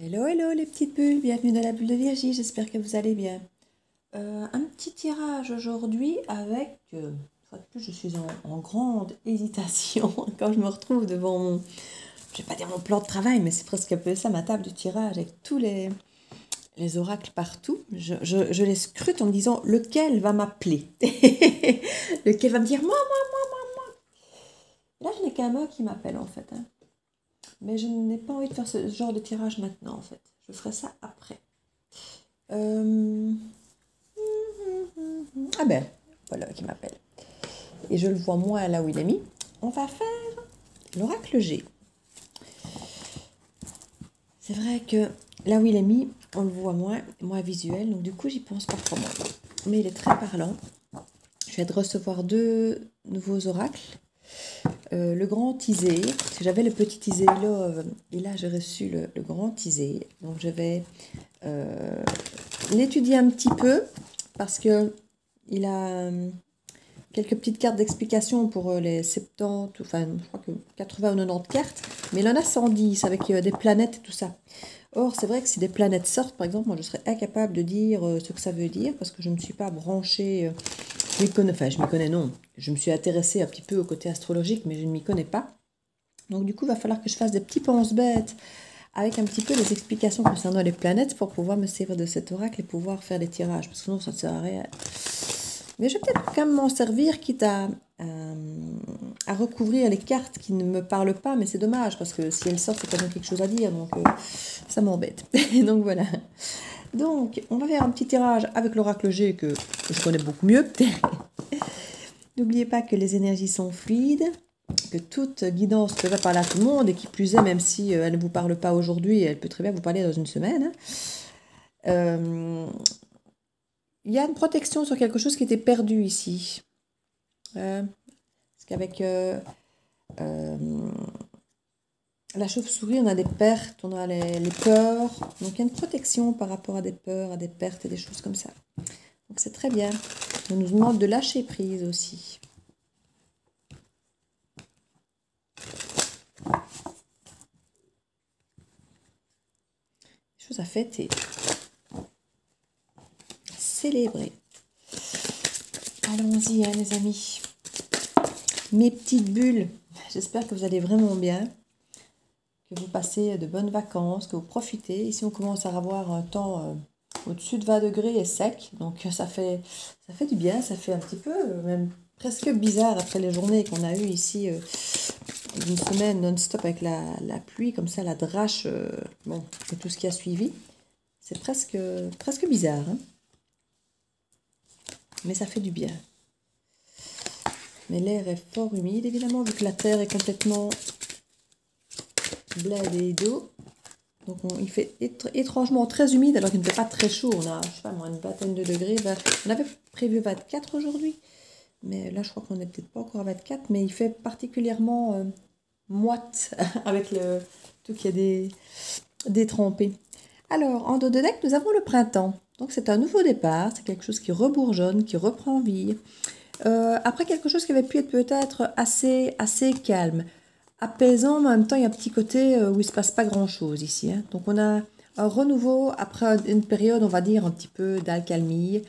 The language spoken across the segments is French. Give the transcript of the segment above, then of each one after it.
Hello, hello les petites bulles, bienvenue dans la bulle de Virgie, j'espère que vous allez bien. Un petit tirage aujourd'hui avec, une fois de plus je suis en grande hésitation quand je me retrouve devant mon, je vais pas dire mon plan de travail, mais c'est presque un peu ça, ma table de tirage avec tous les oracles partout. Je les scrute en me disant lequel va m'appeler, lequel va me dire moi. Là je n'ai qu'un mot qui m'appelle en fait, hein. Mais je n'ai pas envie de faire ce genre de tirage maintenant en fait. Je ferai ça après. Euh, Ah ben, voilà qui m'appelle. Et je le vois moi là où il est mis. On va faire l'oracle G. C'est vrai que là où il est mis, on le voit moins visuel. Donc du coup, j'y pense pas trop moins. Mais il est très parlant. Je viens de recevoir 2 nouveaux oracles. Le grand tisé, parce que j'avais le petit tisé love, et là j'ai reçu le grand tisé. Donc je vais l'étudier un petit peu, parce que il a quelques petites cartes d'explication pour les 70, enfin je crois que 80 ou 90 cartes, mais il en a 110 avec des planètes et tout ça. Or, c'est vrai que si des planètes sortent, par exemple, moi je serais incapable de dire ce que ça veut dire, parce que je ne me suis pas branchée, je m'y connais non, je me suis intéressée un petit peu au côté astrologique, mais je ne m'y connais pas. Donc du coup, il va falloir que je fasse des petits pense-bêtes avec un petit peu des explications concernant les planètes pour pouvoir me servir de cet oracle et pouvoir faire des tirages, parce que sinon ça ne sert à rien. Mais je vais peut-être quand même m'en servir, quitte à recouvrir les cartes qui ne me parlent pas, mais c'est dommage, parce que si elles sortent, c'est quand même quelque chose à dire, donc ça m'embête. Donc voilà. Donc, on va faire un petit tirage avec l'oracle G que je connais beaucoup mieux. N'oubliez pas que les énergies sont fluides, que toute guidance peut parler à tout le monde, et qui plus est, même si elle ne vous parle pas aujourd'hui, elle peut très bien vous parler dans une semaine. Il y a une protection sur quelque chose qui était perdu ici. Parce qu'avec la chauve-souris, on a des pertes, on a les peurs. Donc il y a une protection par rapport à des peurs, à des pertes et des choses comme ça. Donc c'est très bien. On nous demande de lâcher prise aussi. Chose à fêter. Célébrer. Allons-y, hein, les amis. Mes petites bulles. J'espère que vous allez vraiment bien. Que vous passez de bonnes vacances, que vous profitez. Ici, on commence à avoir un temps au-dessus de 20 degrés et sec. Donc, ça fait du bien. Ça fait un petit peu, même presque bizarre après les journées qu'on a eues ici. Une semaine non-stop avec la pluie, comme ça, la drache, bon, et tout ce qui a suivi. C'est presque bizarre, hein. Mais ça fait du bien. Mais l'air est fort humide, évidemment, vu que la terre est complètement bladée d'eau. Donc il fait étrangement très humide, alors qu'il ne fait pas très chaud. On a, je sais pas moi, une vingtaine de degrés. On avait prévu 24 aujourd'hui. Mais là, je crois qu'on n'est peut-être pas encore à 24. Mais il fait particulièrement moite avec tout qui est détrempé. Alors, en dos de deck, nous avons le printemps. Donc c'est un nouveau départ. C'est quelque chose qui rebourgeonne, qui reprend vie. Après quelque chose qui avait pu être peut-être assez calme, apaisant, mais en même temps il y a un petit côté où il ne se passe pas grand-chose ici, hein. Donc on a un renouveau après une période, on va dire, un petit peu d'accalmie,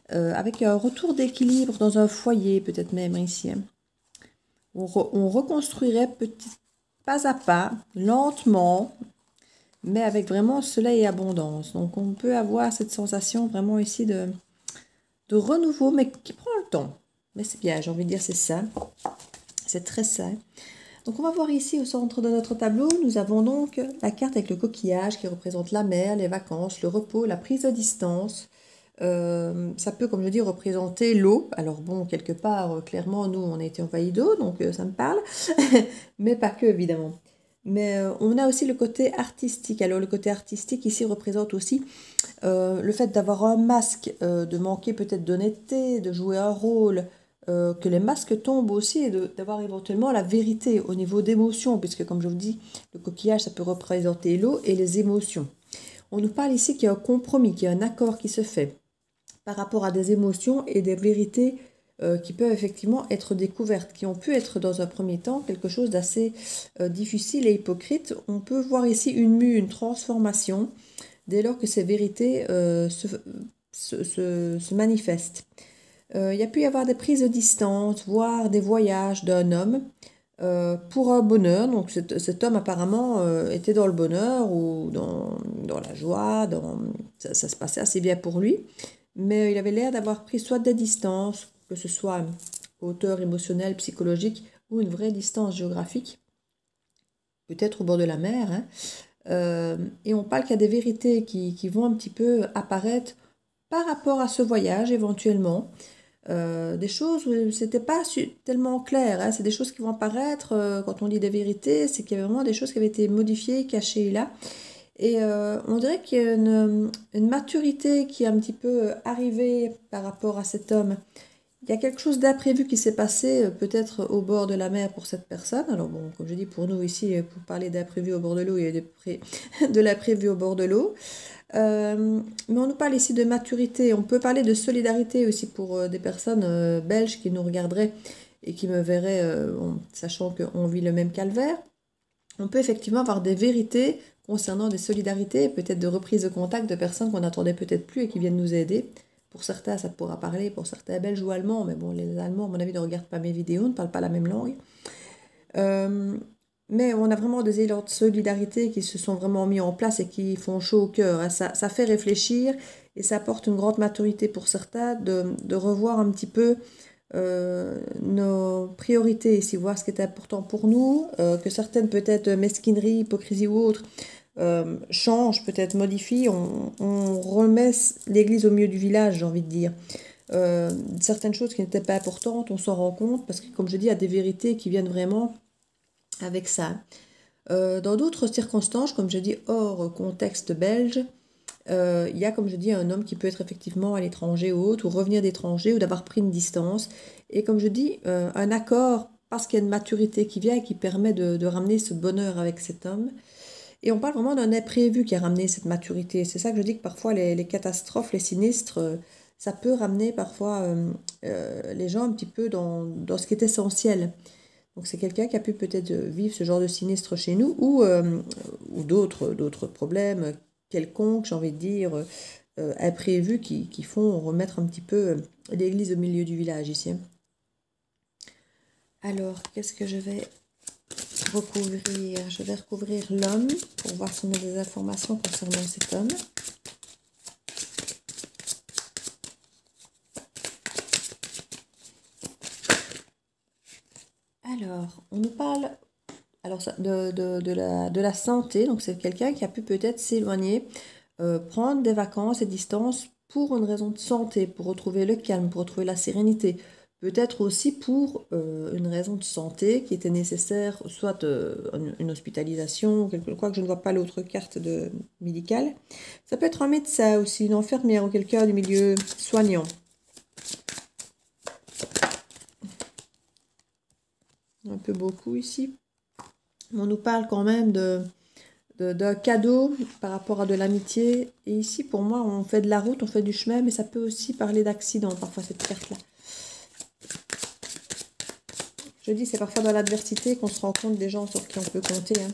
avec un retour d'équilibre dans un foyer peut-être même ici, hein. On reconstruirait pas à pas, lentement, mais avec vraiment soleil et abondance. Donc on peut avoir cette sensation vraiment ici de renouveau, mais qui prend le temps. Mais c'est bien, j'ai envie de dire c'est ça. C'est très sain. Donc on va voir ici au centre de notre tableau, nous avons donc la carte avec le coquillage qui représente la mer, les vacances, le repos, la prise de distance. Ça peut, comme je dis, représenter l'eau. Alors bon, quelque part, clairement, nous, on a été envahis d'eau, donc ça me parle. Mais pas que, évidemment. Mais on a aussi le côté artistique. Alors le côté artistique ici représente aussi le fait d'avoir un masque, de manquer peut-être d'honnêteté, de jouer un rôle, que les masques tombent aussi et d'avoir éventuellement la vérité au niveau d'émotions, puisque comme je vous dis, le coquillage, ça peut représenter l'eau et les émotions. On nous parle ici qu'il y a un compromis, qu'il y a un accord qui se fait par rapport à des émotions et des vérités qui peuvent effectivement être découvertes, qui ont pu être dans un premier temps quelque chose d'assez difficile et hypocrite. On peut voir ici une mue, une transformation, dès lors que ces vérités se manifestent. Il y a pu y avoir des prises de distance, voire des voyages d'un homme pour un bonheur. Donc cet homme apparemment était dans le bonheur ou dans la joie, ça se passait assez bien pour lui. Mais il avait l'air d'avoir pris soit des distances, que ce soit hauteur émotionnelle, psychologique ou une vraie distance géographique, peut-être au bord de la mer. Hein. Et on parle qu'il y a des vérités qui vont un petit peu apparaître par rapport à ce voyage éventuellement. Des choses où c'était pas tellement clair, hein. C'est des choses qui vont apparaître quand on dit des vérités, c'est qu'il y avait vraiment des choses qui avaient été modifiées, cachées là. Et on dirait qu'il y a une maturité qui est un petit peu arrivée par rapport à cet homme. Il y a quelque chose d'imprévu qui s'est passé, peut-être au bord de la mer pour cette personne. Alors bon, comme je dis, pour nous ici, pour parler d'imprévu au bord de l'eau, il y a de l'imprévu au bord de l'eau. Mais on nous parle ici de maturité. On peut parler de solidarité aussi pour des personnes belges qui nous regarderaient et qui me verraient, sachant qu'on vit le même calvaire. On peut effectivement avoir des vérités concernant des solidarités, peut-être de reprise de contact de personnes qu'on n'attendait peut-être plus et qui viennent nous aider. Pour certains, ça pourra parler, pour certains belges ou allemands, mais bon, les Allemands, à mon avis, ne regardent pas mes vidéos, ne parlent pas la même langue. Mais on a vraiment des élans de solidarité qui se sont vraiment mis en place et qui font chaud au cœur. Hein. Ça fait réfléchir et ça apporte une grande maturité pour certains de revoir un petit peu nos priorités ici, voir ce qui est important pour nous, que certaines peut-être mesquineries, hypocrisie ou autres changent, peut-être modifient. On remet l'église au milieu du village, j'ai envie de dire. Certaines choses qui n'étaient pas importantes, on s'en rend compte parce que, comme je dis, il y a des vérités qui viennent vraiment avec ça. Dans d'autres circonstances, comme je dis, hors contexte belge, il y a, comme je dis, un homme qui peut être effectivement à l'étranger ou autre, ou revenir d'étranger, ou d'avoir pris une distance. Et comme je dis, un accord, parce qu'il y a une maturité qui vient et qui permet de ramener ce bonheur avec cet homme. Et on parle vraiment d'un imprévu qui a ramené cette maturité. C'est ça que je dis que parfois les catastrophes, les sinistres, ça peut ramener parfois les gens un petit peu dans ce qui est essentiel. Donc c'est quelqu'un qui a pu peut-être vivre ce genre de sinistre chez nous ou d'autres problèmes quelconques, j'ai envie de dire, imprévus qui font remettre un petit peu l'église au milieu du village ici. Alors, qu'est-ce que je vais recouvrir? Je vais recouvrir l'homme pour voir si on a des informations concernant cet homme. Alors, on nous parle de la santé. Donc, c'est quelqu'un qui a pu peut-être s'éloigner, prendre des vacances et distances pour une raison de santé, pour retrouver le calme, pour retrouver la sérénité. Peut-être aussi pour une raison de santé qui était nécessaire, soit une hospitalisation, quoi que je ne vois pas l'autre carte médicale. Ça peut être un médecin aussi, une infirmière ou quelqu'un du milieu soignant. Un peu beaucoup ici. On nous parle quand même d'un cadeau par rapport à de l'amitié. Et ici, pour moi, on fait de la route, on fait du chemin, mais ça peut aussi parler d'accident, parfois, cette carte-là. Je dis, c'est parfois dans l'adversité qu'on se rend compte des gens sur qui on peut compter. Hein.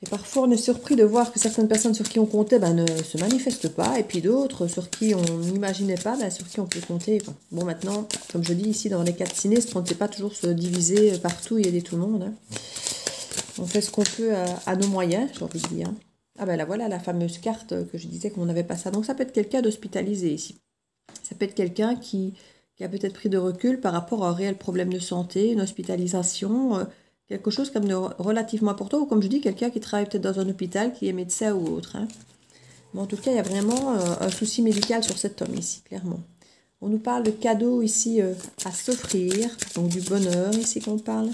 Et parfois, on est surpris de voir que certaines personnes sur qui on comptait ne se manifestent pas. Et puis d'autres sur qui on n'imaginait pas, sur qui on peut compter. Quoi. Bon, maintenant, comme je dis ici, dans les 4 sinistres, on ne sait pas toujours se diviser partout et aider tout le monde. Hein. On fait ce qu'on peut à nos moyens, j'ai envie de dire. Ah ben là, voilà la fameuse carte que je disais qu'on n'avait pas ça. Donc ça peut être quelqu'un d'hospitalisé ici. Ça peut être quelqu'un qui a peut-être pris de recul par rapport à un réel problème de santé, une hospitalisation, quelque chose comme de relativement important, ou comme je dis, quelqu'un qui travaille peut-être dans un hôpital, qui est médecin ou autre. Hein. Mais en tout cas, il y a vraiment un souci médical sur cet homme ici, clairement. On nous parle de cadeaux ici à s'offrir, donc du bonheur ici qu'on parle.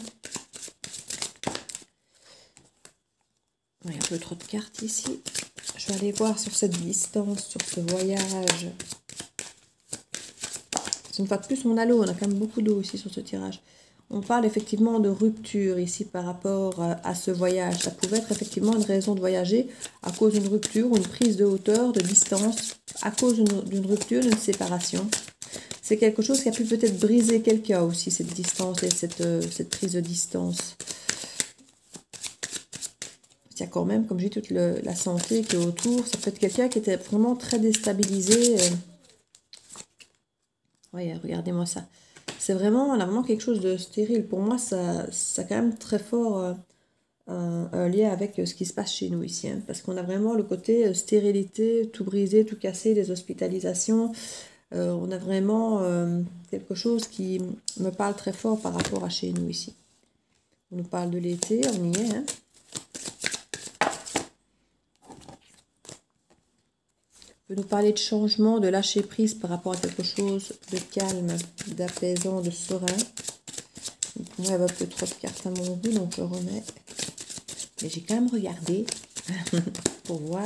Il y a un peu trop de cartes ici. Je vais aller voir sur cette distance, sur ce voyage. Une fois de plus, on a l'eau. On a quand même beaucoup d'eau ici sur ce tirage. On parle effectivement de rupture ici par rapport à ce voyage. Ça pouvait être effectivement une raison de voyager à cause d'une rupture ou une prise de hauteur, de distance, à cause d'une rupture, d'une séparation. c'est quelque chose qui a pu peut-être briser quelqu'un aussi, cette distance et cette prise de distance. Il y a quand même, comme je dis, toute la santé qui est autour. Ça peut être quelqu'un qui était vraiment très déstabilisé. Oui, regardez-moi ça. C'est vraiment, on a vraiment quelque chose de stérile. Pour moi, ça a quand même très fort un lien avec ce qui se passe chez nous ici. Hein, parce qu'on a vraiment le côté stérilité, tout brisé, tout cassé, des hospitalisations. On a vraiment quelque chose qui me parle très fort par rapport à chez nous ici. On nous parle de l'été, on y est. Hein. On peut nous parler de changement, de lâcher prise par rapport à quelque chose de calme, d'apaisant, de serein. Pour moi, il y avait un peu trop de cartes à mon goût, donc je remets. Mais j'ai quand même regardé pour voir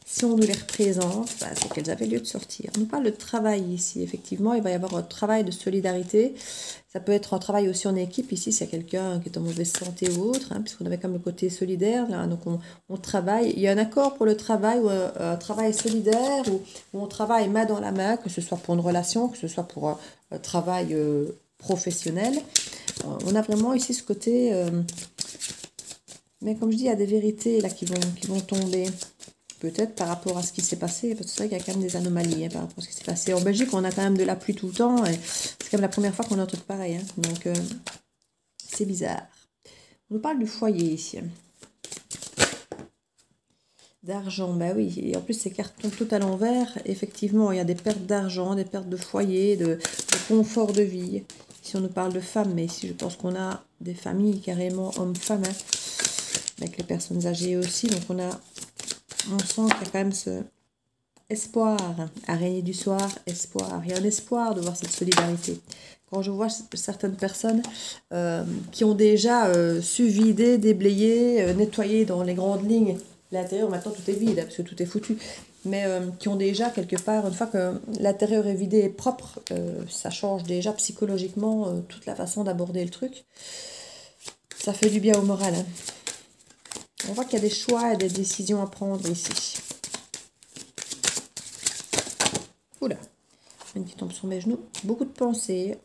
si on nous les représente, bah, c'est qu'elles avaient lieu de sortir. On nous parle de travail ici, effectivement, il va y avoir un travail de solidarité. Ça peut être un travail aussi en équipe, ici, s'il y a quelqu'un qui est en mauvaise santé ou autre, hein, puisqu'on avait comme le côté solidaire, là, donc on travaille. Il y a un accord pour le travail, ou un travail solidaire, où on travaille main dans la main, que ce soit pour une relation, que ce soit pour un travail professionnel. On a vraiment ici ce côté... mais comme je dis, il y a des vérités là qui vont tomber. Peut-être par rapport à ce qui s'est passé, parce que c'est vrai qu'il y a quand même des anomalies hein, par rapport à ce qui s'est passé. En Belgique, on a quand même de la pluie tout le temps, et c'est quand même la première fois qu'on a un truc pareil. Hein, donc, c'est bizarre. On nous parle du foyer ici. D'argent, bah oui. Et en plus, ces cartes tombent tout à l'envers. Effectivement, il y a des pertes d'argent, des pertes de foyer, de confort de vie. Ici, on nous parle de femmes, mais ici, je pense qu'on a des familles carrément hommes-femmes, hein, avec les personnes âgées aussi. Donc, on sent qu'il y a quand même ce espoir, araignée du soir, espoir. Il y a un espoir de voir cette solidarité. Quand je vois certaines personnes qui ont déjà su vider, déblayer, nettoyer dans les grandes lignes l'intérieur, maintenant tout est vide, parce que tout est foutu, mais qui ont déjà quelque part, une fois que l'intérieur est vidé et propre, ça change déjà psychologiquement toute la façon d'aborder le truc. Ça fait du bien au moral. Hein. On voit qu'il y a des choix et des décisions à prendre ici. Oula, une qui tombe sur mes genoux. Beaucoup de pensées,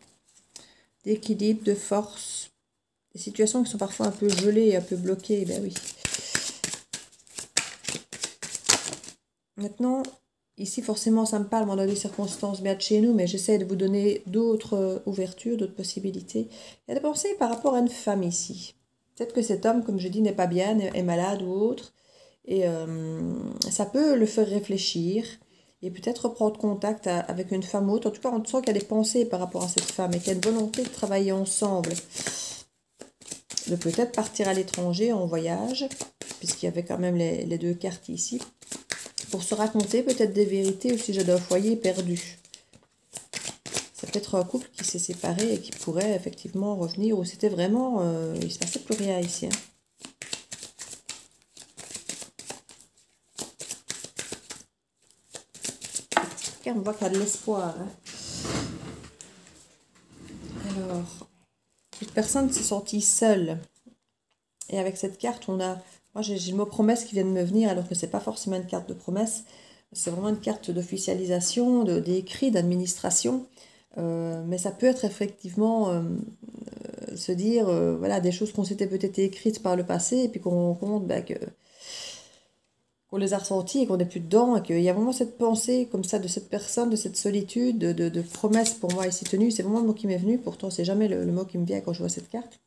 d'équilibre, de force. Des situations qui sont parfois un peu gelées, un peu bloquées. Ben oui. Maintenant, ici forcément ça me parle dans des circonstances bien de chez nous, mais j'essaie de vous donner d'autres ouvertures, d'autres possibilités. Il y a des pensées par rapport à une femme ici. Peut-être que cet homme, comme je dis, n'est pas bien, est malade ou autre. Et ça peut le faire réfléchir et peut-être reprendre contact avec une femme autre. En tout cas, on sent qu'il y a des pensées par rapport à cette femme et qu'il y a une volonté de travailler ensemble. De peut-être partir à l'étranger en voyage, puisqu'il y avait quand même les deux cartes ici, pour se raconter peut-être des vérités au sujet d'un foyer perdu. C'est peut-être un couple qui s'est séparé et qui pourrait effectivement revenir, ou c'était vraiment... il ne se passait plus rien ici. Hein. On voit qu'il y a de l'espoir. Hein. Alors, cette personne s'est sentie seule. Et avec cette carte, on a... Moi, j'ai le mot promesse qui vient de me venir, alors que c'est pas forcément une carte de promesse. C'est vraiment une carte d'officialisation, d'écrit, d'administration. Mais ça peut être effectivement se dire, voilà, des choses qu'on s'était peut-être écrites par le passé, et puis qu'on rencontre bah, qu'on les a ressentis et qu'on n'est plus dedans, et qu'il y a vraiment cette pensée comme ça de cette personne, de cette solitude, de promesse pour moi ici tenue. C'est vraiment le mot qui m'est venu, pourtant c'est jamais le mot qui me vient quand je vois cette carte.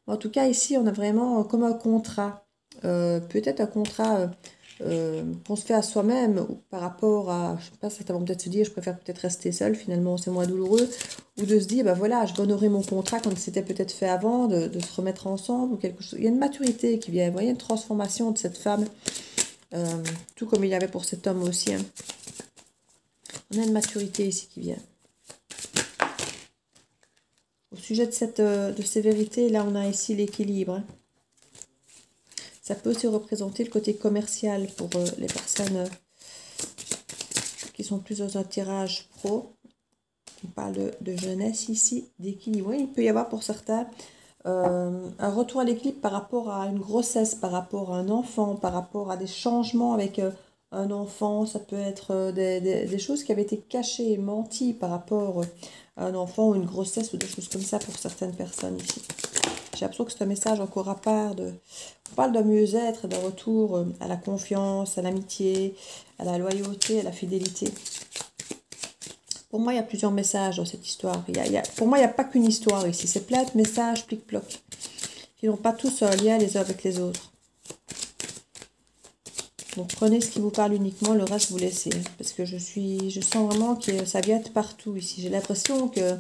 En tout cas, ici, on a vraiment comme un contrat, peut-être un contrat qu'on se fait à soi-même par rapport à, je sais pas, certains vont peut-être se dire, je préfère peut-être rester seule, finalement c'est moins douloureux, ou de se dire, bah voilà, je vais honorer mon contrat comme c'était peut-être fait avant, de se remettre ensemble, ou quelque chose. Il y a une maturité qui vient, vous voyez, une transformation de cette femme, tout comme il y avait pour cet homme aussi. Hein. On a une maturité ici qui vient. Au sujet de ces vérités, là on a ici l'équilibre. Hein. Ça peut aussi représenter le côté commercial pour les personnes qui sont plus dans un tirage pro. On parle de jeunesse ici, d'équilibre. Oui, il peut y avoir pour certains un retour à l'équilibre par rapport à une grossesse, par rapport à un enfant, par rapport à des changements avec un enfant, ça peut être des choses qui avaient été cachées et menties par rapport à un enfant ou une grossesse ou des choses comme ça pour certaines personnes ici. J'ai l'impression que c'est un message encore à part on parle d'un mieux-être, d'un retour à la confiance, à l'amitié, à la loyauté, à la fidélité. Pour moi, il y a plusieurs messages dans cette histoire. Pour moi, il n'y a pas qu'une histoire ici. C'est plein de messages plic-ploc qui n'ont pas tous un lien les uns avec les autres. Donc prenez ce qui vous parle uniquement, le reste vous laissez. Parce que je sens vraiment que ça vient de partout ici. J'ai l'impression que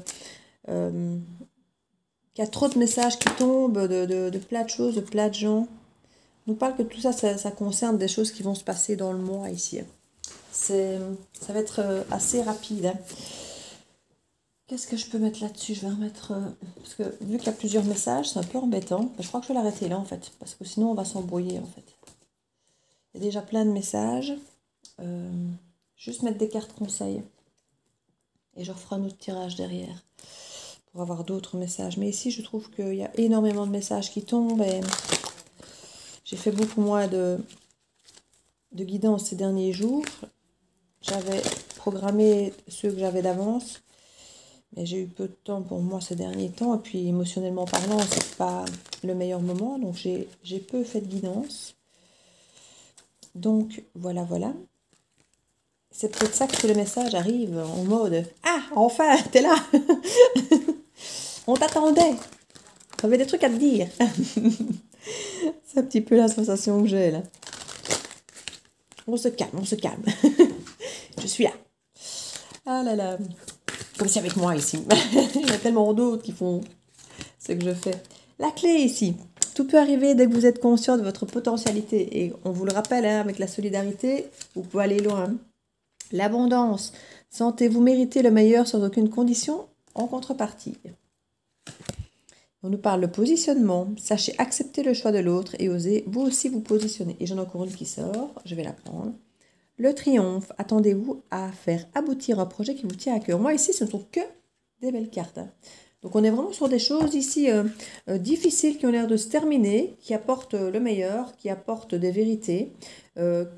qu'il y a trop de messages qui tombent de plein de choses, de plein de gens. On nous parle que tout ça, ça concerne des choses qui vont se passer dans le mois ici. Ça va être assez rapide. Hein. Qu'est-ce que je peux mettre là-dessus? Je vais remettre... parce que vu qu'il y a plusieurs messages, c'est un peu embêtant. Je crois que je vais l'arrêter là en fait. Parce que sinon on va s'embrouiller en fait. Il y a déjà plein de messages. Juste mettre des cartes conseils. Et je referai un autre tirage derrière. Pour avoir d'autres messages. Mais ici je trouve qu'il y a énormément de messages qui tombent. Et j'ai fait beaucoup moins de guidance ces derniers jours. J'avais programmé ceux que j'avais d'avance. Mais j'ai eu peu de temps pour moi ces derniers temps. Et puis émotionnellement parlant, c'est pas le meilleur moment. Donc j'ai peu fait de guidance. Donc voilà, voilà. C'est peut-être ça que le message arrive en mode « Ah, enfin, t'es là. On t'attendait. T'avais des trucs à te dire. » C'est un petit peu la sensation que j'ai là. On se calme, on se calme. Je suis là. Ah là là. Comme si avec moi ici. Il y a tellement d'autres qui font ce que je fais. La clé ici. Tout peut arriver dès que vous êtes conscient de votre potentialité. Et on vous le rappelle, hein, avec la solidarité, vous pouvez aller loin. L'abondance. Sentez-vous mériter le meilleur sans aucune condition en contrepartie. On nous parle de positionnement. Sachez accepter le choix de l'autre et osez vous aussi vous positionner. Et j'en ai encore une qui sort. Je vais la prendre. Le triomphe. Attendez-vous à faire aboutir un projet qui vous tient à cœur. Moi, ici, ce ne sont que des belles cartes. Hein. Donc, on est vraiment sur des choses ici difficiles qui ont l'air de se terminer, qui apportent le meilleur, qui apportent des vérités,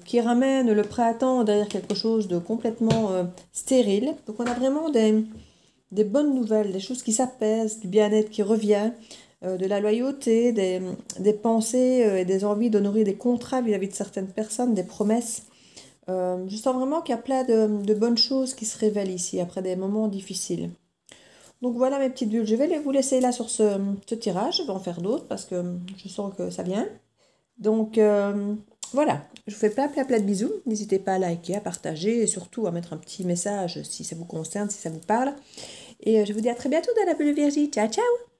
qui ramènent le printemps derrière quelque chose de complètement stérile. Donc, on a vraiment des bonnes nouvelles, des choses qui s'apaisent, du bien-être qui revient, de la loyauté, des pensées et des envies d'honorer des contrats vis-à-vis de certaines personnes, des promesses. Je sens vraiment qu'il y a plein de bonnes choses qui se révèlent ici après des moments difficiles. Donc voilà mes petites bulles, je vais vous laisser là sur ce tirage, je vais en faire d'autres parce que je sens que ça vient. Donc voilà, je vous fais plein de bisous, n'hésitez pas à liker, à partager et surtout à mettre un petit message si ça vous concerne, si ça vous parle. Et je vous dis à très bientôt dans la bulle Virgie, ciao ciao!